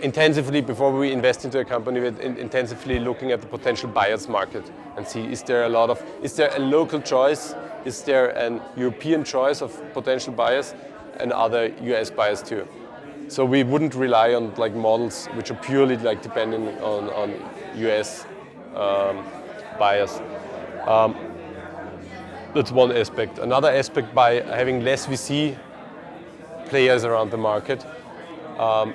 intensively, before we invest into a company, we're intensively looking at the potential buyers market and see, is there a local choice, is there an European choice of potential buyers, and other US buyers too. So we wouldn't rely on like models which are purely like dependent on US buyers. That's one aspect. Another aspect, by having less VC players around the market,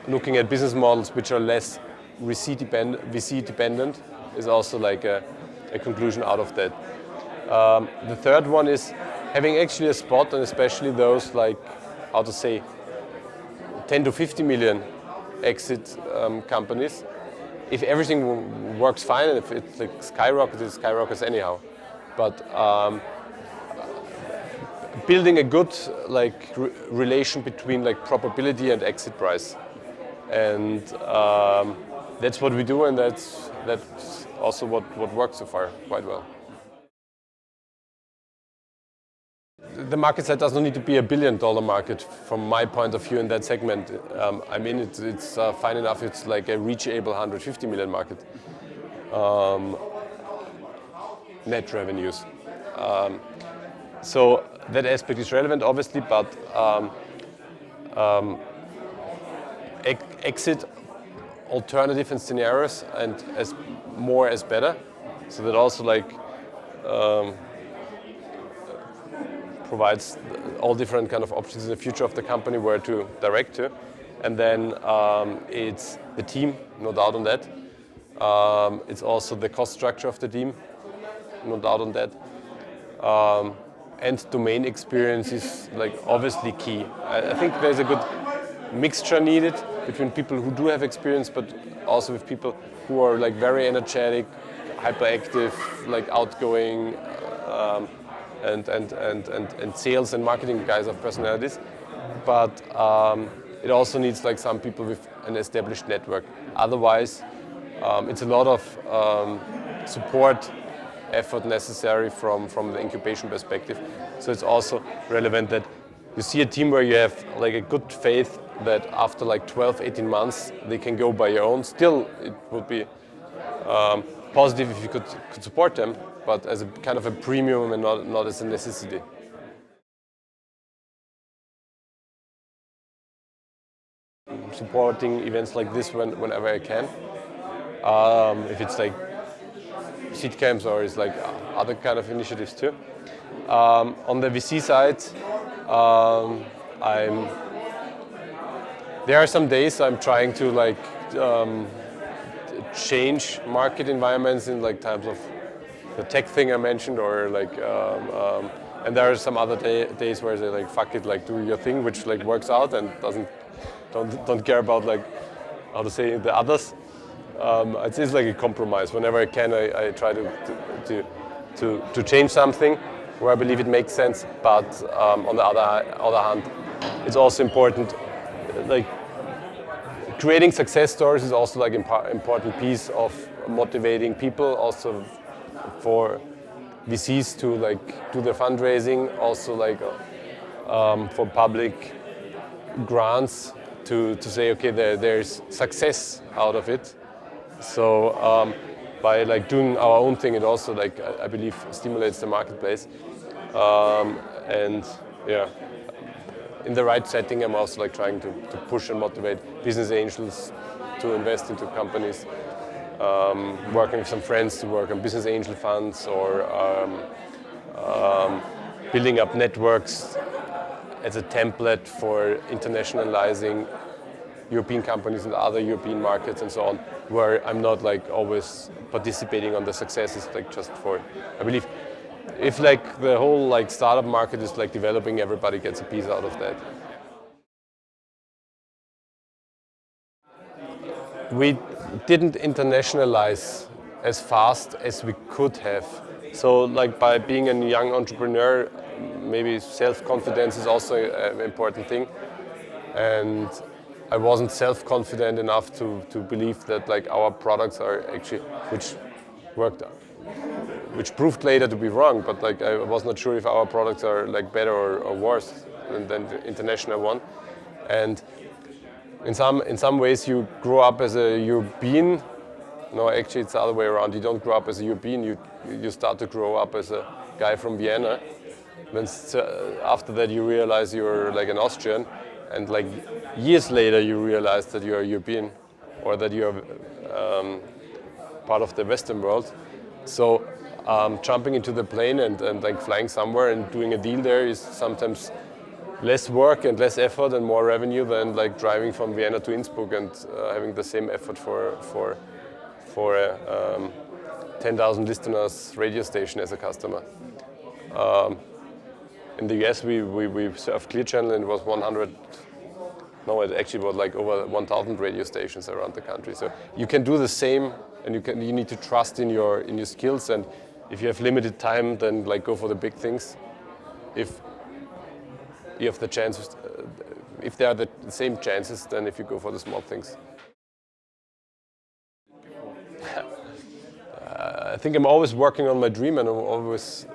looking at business models which are less VC dependent is also like a conclusion out of that. The third one is having actually a spot, and especially those like, how to say, 10 to 50 million exit companies. If everything works fine and if it like skyrockets anyhow. But building a good like relation between like probability and exit price, and that's what we do, and that's also what works so far quite well. The market size does not need to be $1 billion market from my point of view in that segment. I mean, it's fine enough. It's like a reachable 150 million market net revenues. So that aspect is relevant, obviously, but exit alternative and scenarios, and as more as better. So that also like provides all different kind of options in the future of the company where to direct to. And then it's the team, no doubt on that. It's also the cost structure of the team, no doubt on that. And domain experience is like obviously key. I think there's a good mixture needed between people who do have experience, but also with people who are like very energetic, hyperactive, like outgoing, and sales and marketing guys of personalities. But it also needs like some people with an established network. Otherwise, it's a lot of support effort necessary from the incubation perspective. So it's also relevant that you see a team where you have like a good faith that after like 12, 18 months they can go by your own. Still, it would be positive if you could support them, but as a kind of a premium and not as a necessity. Supporting events like this whenever I can. If it's like seed camps or it's like other kind of initiatives too. On the VC side, there are some days I'm trying to like change market environments in like times of the tech thing I mentioned, or like and there are some other days where they like fuck it, like do your thing, which like works out and don't care about like how to say the others. It's like a compromise. Whenever I can, I try to change something where I believe it makes sense. But on the other hand, it's also important. Like creating success stories is also like important piece of motivating people. Also for VCs to like do their fundraising. Also like for public grants to say, okay, there's success out of it. So by like doing our own thing, it also like I believe stimulates the marketplace. And yeah, in the right setting, I'm also like trying to push and motivate business angels to invest into companies. Working with some friends to work on business angel funds, or building up networks as a template for internationalizing European companies and other European markets and so on, where I'm not like always participating on the successes, like just for, I believe if like the whole like startup market is like developing, everybody gets a piece out of that. We didn't internationalize as fast as we could have. So like by being a young entrepreneur, maybe self-confidence is also an important thing. And I wasn't self-confident enough to believe that like our products are actually, which proved later to be wrong, but like I was not sure if our products are like better or worse than the international one. And in some ways you grow up as a European. No, actually it's the other way around. You don't grow up as a European. You start to grow up as a guy from Vienna. Then after that you realize you're like an Austrian, and like years later you realize that you're a European, or that you're part of the Western world. So jumping into the plane and like flying somewhere and doing a deal there is sometimes less work and less effort and more revenue than like driving from Vienna to Innsbruck and having the same effort for a 10,000 listeners radio station as a customer. In the US, we served Clear Channel, and it was 100. No, it actually was like over 1,000 radio stations around the country. So you can do the same, and you need to trust in your skills. And if you have limited time, then like go for the big things. If you have the chances, if there are the same chances, then if you go for the small things. I think I'm always working on my dream, and I'm always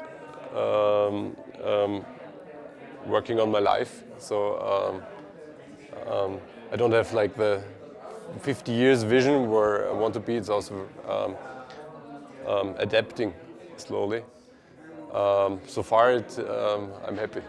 working on my life. So I don't have like the 50 years vision where I want to be. It's also adapting slowly. So far, I'm happy.